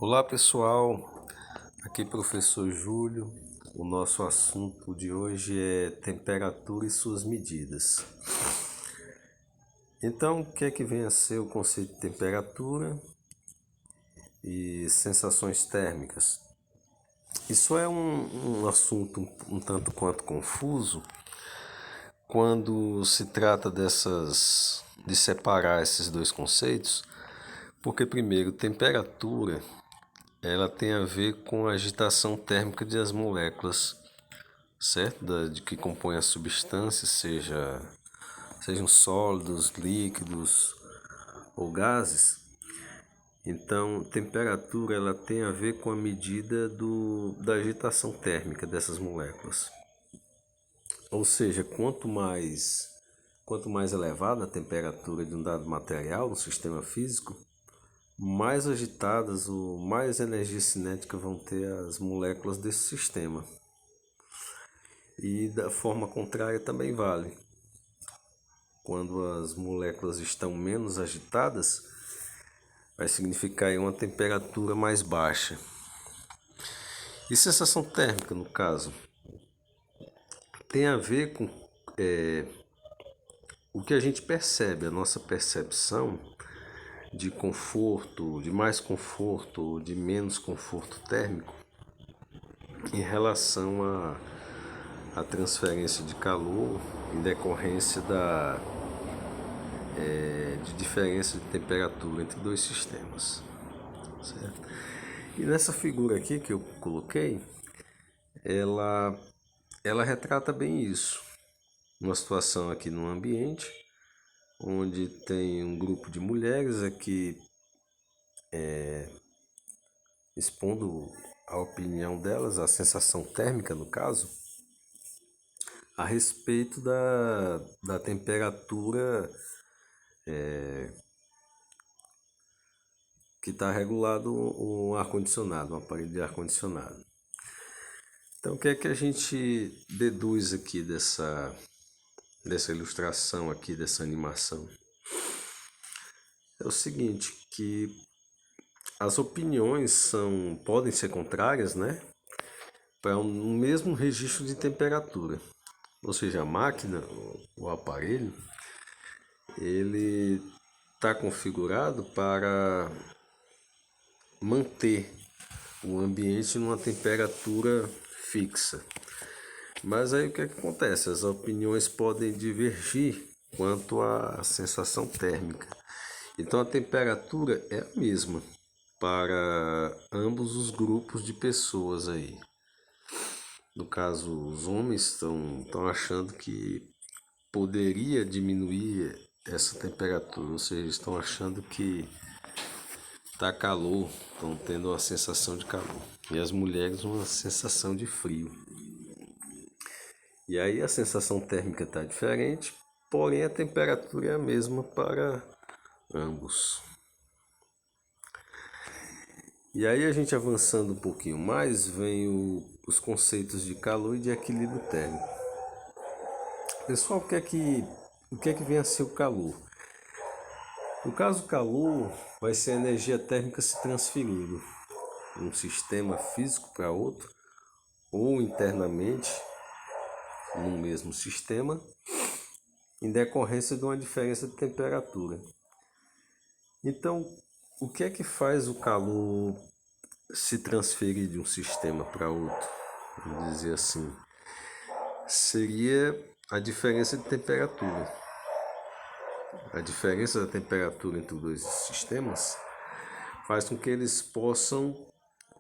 Olá pessoal, aqui professor Júlio. O nosso assunto de hoje é temperatura e suas medidas. Então, o que é que vem a ser o conceito de temperatura e sensações térmicas? Isso é um assunto um tanto quanto confuso quando se trata de separar esses dois conceitos, porque primeiro, temperatura ela tem a ver com a agitação térmica das moléculas, certo? De que compõem as substâncias, sejam sólidos, líquidos ou gases. Então, temperatura ela tem a ver com a medida da agitação térmica dessas moléculas. Ou seja, quanto mais elevada a temperatura de um dado material no sistema físico, mais agitadas ou mais energia cinética vão ter as moléculas desse sistema. E da forma contrária também vale. Quando as moléculas estão menos agitadas, vai significar uma temperatura mais baixa. E sensação térmica, no caso, tem a ver com o que a gente percebe, a nossa percepção de conforto, de mais conforto ou de menos conforto térmico em relação à transferência de calor em decorrência de diferença de temperatura entre dois sistemas, certo? E nessa figura aqui que eu coloquei, ela, ela retrata bem isso. Uma situação aqui num ambiente onde tem um grupo de mulheres aqui expondo a opinião delas, a sensação térmica no caso, a respeito da temperatura que está regulado um ar-condicionado, um aparelho de ar-condicionado. Então, o que é que a gente deduz aqui dessa ilustração aqui, dessa animação? É o seguinte, que as opiniões podem ser contrárias, né? Para um mesmo registro de temperatura. Ou seja, a máquina, o aparelho, ele está configurado para manter o ambiente numa temperatura fixa. Mas aí o que é que acontece? As opiniões podem divergir quanto à sensação térmica. Então a temperatura é a mesma para ambos os grupos de pessoas aí. No caso, os homens estão achando que poderia diminuir essa temperatura, ou seja, estão achando que está calor, estão tendo uma sensação de calor. E as mulheres uma sensação de frio. E aí a sensação térmica está diferente, porém a temperatura é a mesma para ambos. E aí a gente avançando um pouquinho mais, vem os conceitos de calor e de equilíbrio térmico. Pessoal, o que é que vem a ser o calor? No caso, o calor vai ser a energia térmica se transferindo de um sistema físico para outro, ou internamente no mesmo sistema, em decorrência de uma diferença de temperatura. Então, o que é que faz o calor se transferir de um sistema para outro? Vamos dizer assim, seria a diferença de temperatura. A diferença da temperatura entre os dois sistemas faz com que eles possam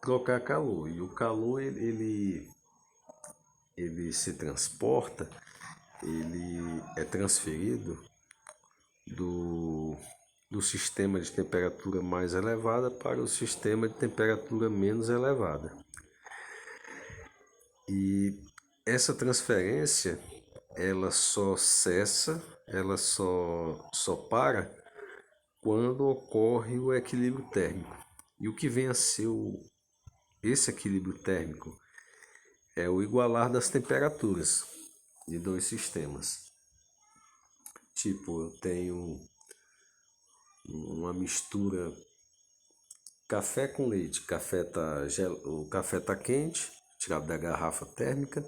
trocar calor. E o calor ele se transporta, ele é transferido do sistema de temperatura mais elevada para o sistema de temperatura menos elevada. E essa transferência ela só cessa, ela só para quando ocorre o equilíbrio térmico. E o que vem a ser esse equilíbrio térmico é o igualar das temperaturas de dois sistemas. Tipo, eu tenho uma mistura café com leite. O café tá quente, tirado da garrafa térmica,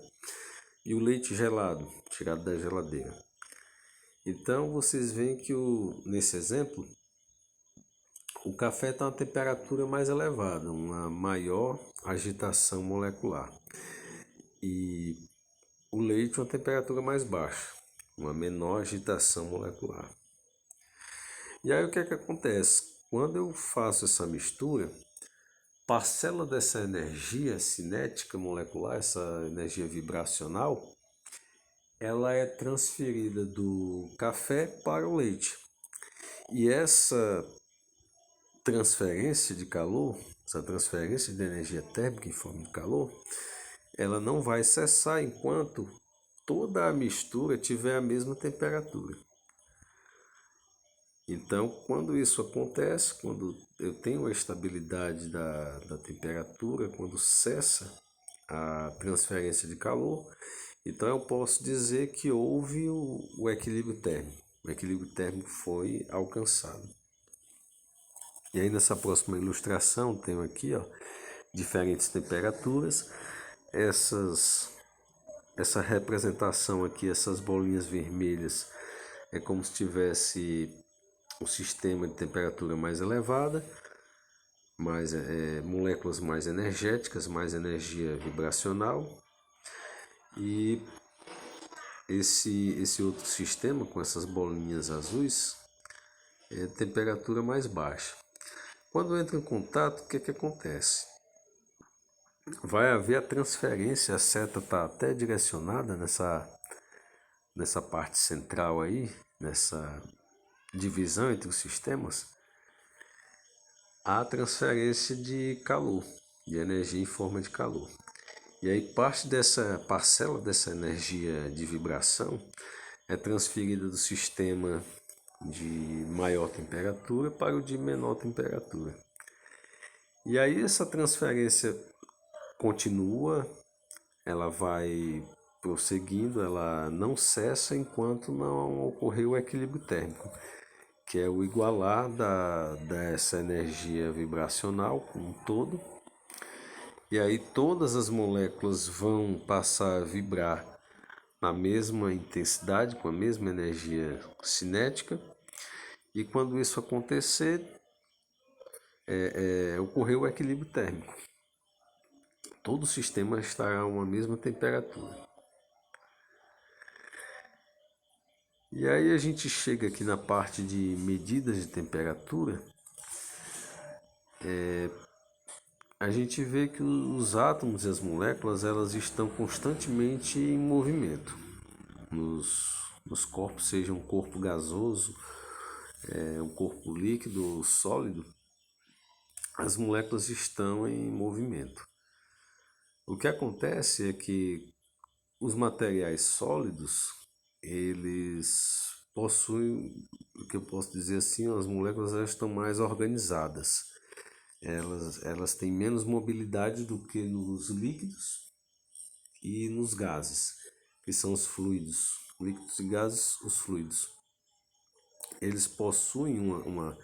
e o leite gelado, tirado da geladeira. Então vocês veem que nesse exemplo, o café está a uma temperatura mais elevada, uma maior agitação molecular. E o leite uma temperatura mais baixa, uma menor agitação molecular. E aí o que é que acontece? Quando eu faço essa mistura, parcela dessa energia cinética molecular, essa energia vibracional, ela é transferida do café para o leite. E essa transferência de calor, essa transferência de energia térmica em forma de calor, ela não vai cessar enquanto toda a mistura tiver a mesma temperatura. Então, quando isso acontece, quando eu tenho a estabilidade da temperatura, quando cessa a transferência de calor, então eu posso dizer que houve o equilíbrio térmico. O equilíbrio térmico foi alcançado. E aí nessa próxima ilustração tenho aqui diferentes temperaturas. Essa representação aqui, essas bolinhas vermelhas, é como se tivesse um sistema de temperatura mais elevada, moléculas mais energéticas, mais energia vibracional. E esse outro sistema com essas bolinhas azuis é temperatura mais baixa. Quando entra em contato, o que é que acontece? Vai haver a transferência, a seta está até direcionada nessa parte central aí, nessa divisão entre os sistemas, a transferência de calor, de energia em forma de calor. E aí parte dessa parcela dessa energia de vibração é transferida do sistema de maior temperatura para o de menor temperatura. E aí essa transferência continua, ela vai prosseguindo, ela não cessa enquanto não ocorrer o equilíbrio térmico, que é o igualar dessa energia vibracional como um todo. E aí todas as moléculas vão passar a vibrar na mesma intensidade, com a mesma energia cinética. E quando isso acontecer, ocorreu o equilíbrio térmico. Todo o sistema estará a uma mesma temperatura. E aí a gente chega aqui na parte de medidas de temperatura. A gente vê que os átomos e as moléculas elas estão constantemente em movimento. Nos corpos, seja um corpo gasoso, um corpo líquido ou sólido, as moléculas estão em movimento. O que acontece é que os materiais sólidos, eles possuem, o que eu posso dizer assim, as moléculas elas estão mais organizadas. Elas têm menos mobilidade do que nos líquidos e nos gases, que são os fluidos. Líquidos e gases, os fluidos. Eles possuem uma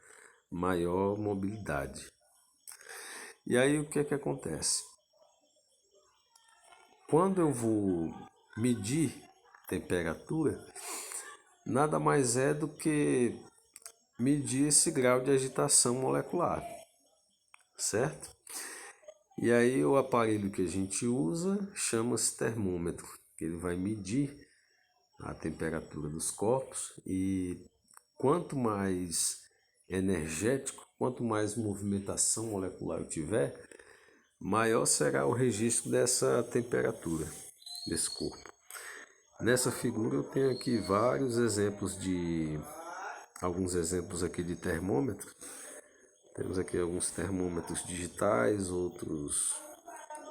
maior mobilidade. E aí o que é que acontece? Quando eu vou medir temperatura, nada mais é do que medir esse grau de agitação molecular, certo? E aí o aparelho que a gente usa chama-se termômetro, que ele vai medir a temperatura dos corpos e quanto mais energético, quanto mais movimentação molecular eu tiver, maior será o registro dessa temperatura desse corpo. Nessa figura eu tenho aqui alguns exemplos aqui de termômetro. Temos aqui alguns termômetros digitais, outros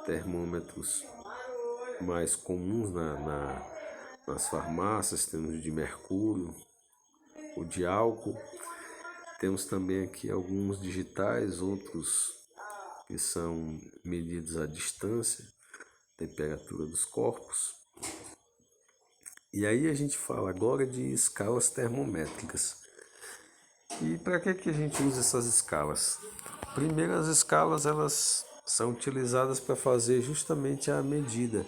termômetros mais comuns nas farmácias. Temos de mercúrio, o de álcool. Temos também aqui alguns digitais, outros que são medidos à distância, temperatura dos corpos. E aí a gente fala agora de escalas termométricas. E para que a gente usa essas escalas? Primeiro, as escalas elas são utilizadas para fazer justamente a medida,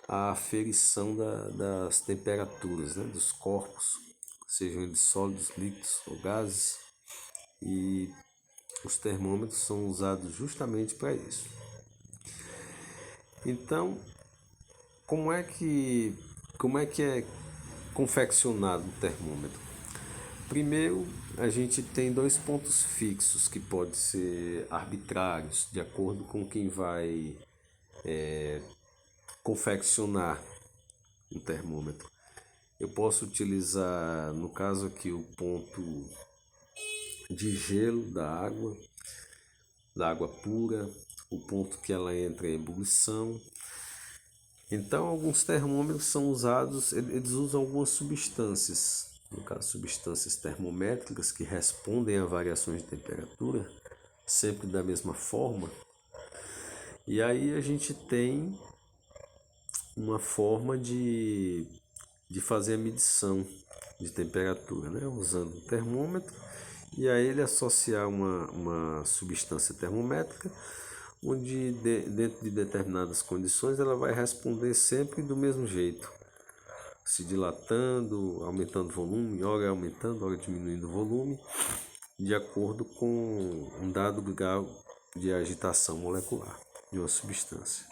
a aferição das temperaturas, né, dos corpos, sejam eles sólidos, líquidos ou gases, e os termômetros são usados justamente para isso. Então, como é que é confeccionado o termômetro? Primeiro, a gente tem dois pontos fixos que podem ser arbitrários, de acordo com quem vai confeccionar um termômetro. Eu posso utilizar, no caso aqui, o ponto de gelo da água pura, o ponto que ela entra em ebulição. Então, alguns termômetros são usados, eles usam algumas substâncias, no caso, substâncias termométricas que respondem a variações de temperatura, sempre da mesma forma. E aí a gente tem uma forma de fazer a medição de temperatura, né? Usando o termômetro, e a ele associar uma substância termométrica, onde dentro de determinadas condições ela vai responder sempre do mesmo jeito, se dilatando, aumentando o volume, ora aumentando, ora diminuindo o volume, de acordo com um dado grau de agitação molecular de uma substância.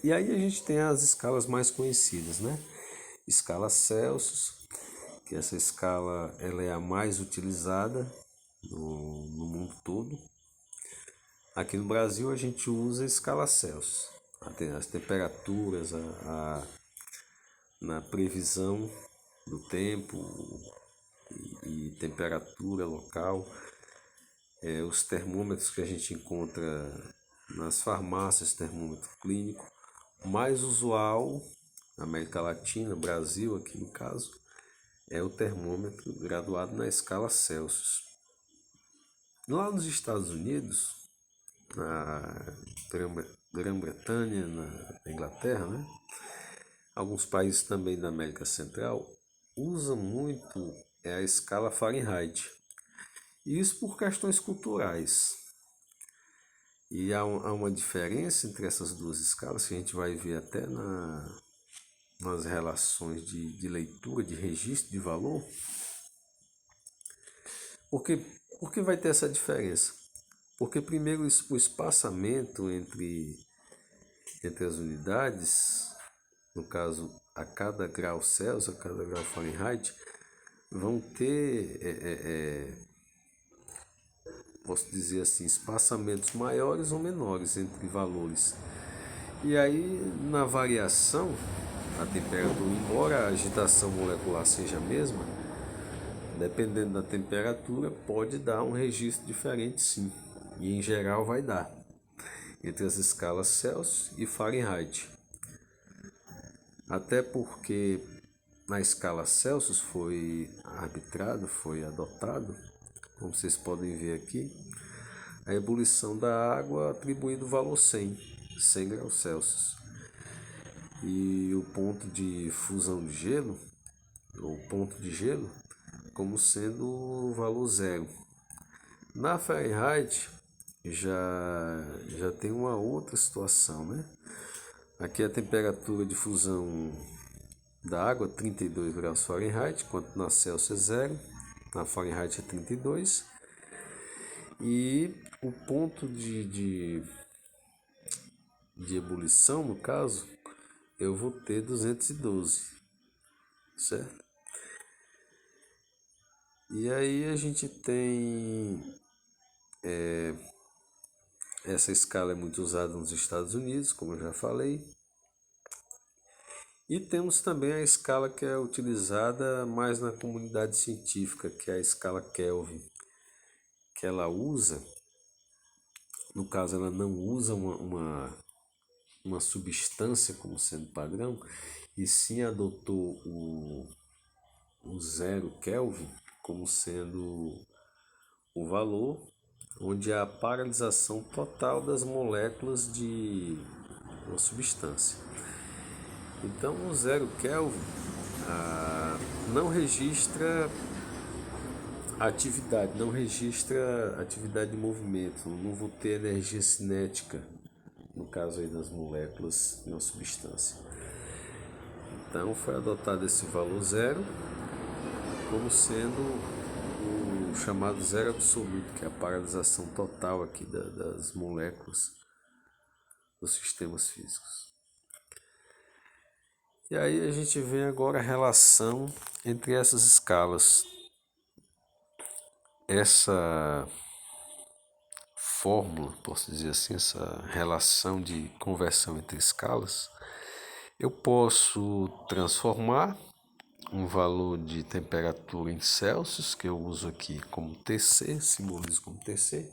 E aí a gente tem as escalas mais conhecidas, né? Escala Celsius, que essa escala ela é a mais utilizada no mundo todo. Aqui no Brasil a gente usa a escala Celsius, as temperaturas, na previsão do tempo e temperatura local, os termômetros que a gente encontra nas farmácias, termômetro clínico. O mais usual na América Latina, Brasil aqui no caso, é o termômetro graduado na escala Celsius. Lá nos Estados Unidos, na Grã-Bretanha, na Inglaterra, né? Alguns países também da América Central usam muito a escala Fahrenheit. Isso por questões culturais. E há uma diferença entre essas duas escalas que a gente vai ver até nas relações de leitura, de registro de valor. Por que vai ter essa diferença? Porque primeiro o espaçamento entre as unidades, no caso a cada grau Celsius, a cada grau Fahrenheit, vão ter, posso dizer assim, espaçamentos maiores ou menores entre valores. E aí na variação, a temperatura, embora a agitação molecular seja a mesma, dependendo da temperatura, pode dar um registro diferente sim. E em geral vai dar, entre as escalas Celsius e Fahrenheit. Até porque na escala Celsius foi arbitrado, foi adotado, como vocês podem ver aqui, a ebulição da água atribuindo o valor 100 graus Celsius. E o ponto de fusão de gelo, ou ponto de gelo, como sendo o valor 0. Na Fahrenheit já tem uma outra situação, né? Aqui a temperatura de fusão da água 32 graus Fahrenheit, enquanto na Celsius é 0, na Fahrenheit é 32. E o ponto de ebulição, no caso, eu vou ter 212, certo? E aí a gente tem essa escala é muito usada nos Estados Unidos, como eu já falei. E temos também a escala que é utilizada mais na comunidade científica, que é a escala Kelvin, que ela usa, no caso ela não usa uma substância como sendo padrão, e sim adotou o 0 Kelvin como sendo o valor onde há a paralisação total das moléculas de uma substância. Então o 0 Kelvin não registra A atividade não registra atividade de movimento, não vou ter energia cinética, no caso aí das moléculas de uma substância. Então foi adotado esse valor zero como sendo o chamado zero absoluto, que é a paralisação total aqui das moléculas dos sistemas físicos. E aí a gente vê agora a relação entre essas escalas. Essa fórmula, posso dizer assim, essa relação de conversão entre escalas, eu posso transformar um valor de temperatura em Celsius, que eu uso aqui como TC, simbolizo como TC,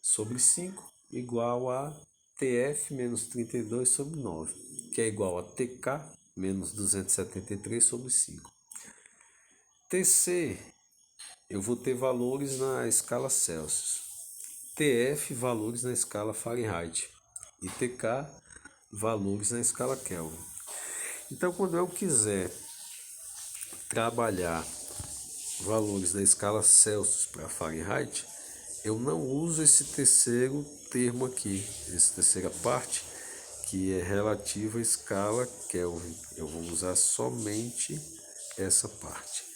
sobre 5, igual a TF menos 32 sobre 9, que é igual a TK menos 273 sobre 5. TC, eu vou ter valores na escala Celsius. TF, valores na escala Fahrenheit. E TK, valores na escala Kelvin. Então, quando eu quiser trabalhar valores da escala Celsius para Fahrenheit, eu não uso esse terceiro termo aqui, essa terceira parte, que é relativa à escala Kelvin. Eu vou usar somente essa parte.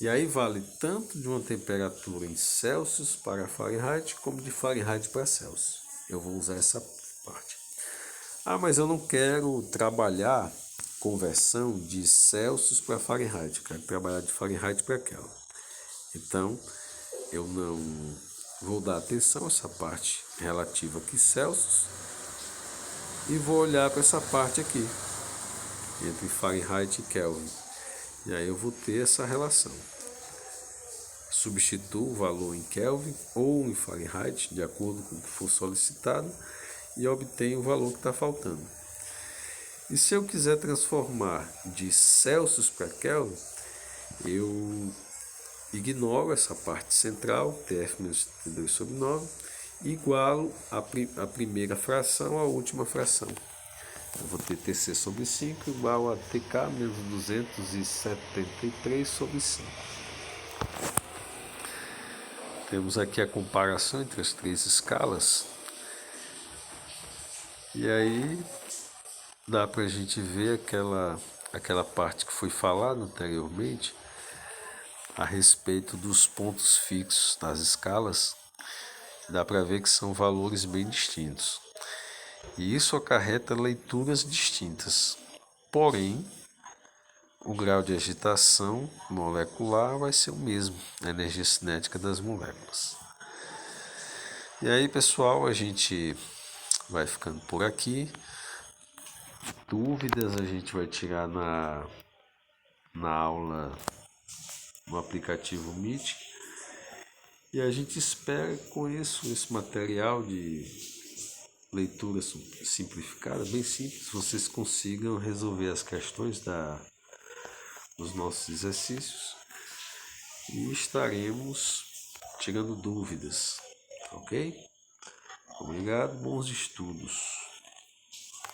E aí vale tanto de uma temperatura em Celsius para Fahrenheit, como de Fahrenheit para Celsius. Eu vou usar essa parte. Ah, mas eu não quero trabalhar conversão de Celsius para Fahrenheit. Eu quero trabalhar de Fahrenheit para Kelvin. Então, eu não vou dar atenção a essa parte relativa aqui, Celsius, e vou olhar para essa parte aqui, entre Fahrenheit e Kelvin. E aí eu vou ter essa relação. Substituo o valor em Kelvin ou em Fahrenheit, de acordo com o que for solicitado, e obtenho o valor que está faltando. E se eu quiser transformar de Celsius para Kelvin, eu ignoro essa parte central, TF menos 32 sobre 9, e igualo a primeira fração à última fração. Eu vou ter TC sobre 5 igual a TK menos 273 sobre 5. Temos aqui a comparação entre as três escalas. E aí dá para a gente ver aquela parte que foi falada anteriormente a respeito dos pontos fixos das escalas. Dá para ver que são valores bem distintos. E isso acarreta leituras distintas. Porém, o grau de agitação molecular vai ser o mesmo, a energia cinética das moléculas. E aí, pessoal, a gente vai ficando por aqui. Dúvidas a gente vai tirar na aula no aplicativo Meet. E a gente espera que com isso, esse material de leitura simplificada, bem simples, vocês consigam resolver as questões dos nossos exercícios e estaremos tirando dúvidas, ok? Obrigado, bons estudos.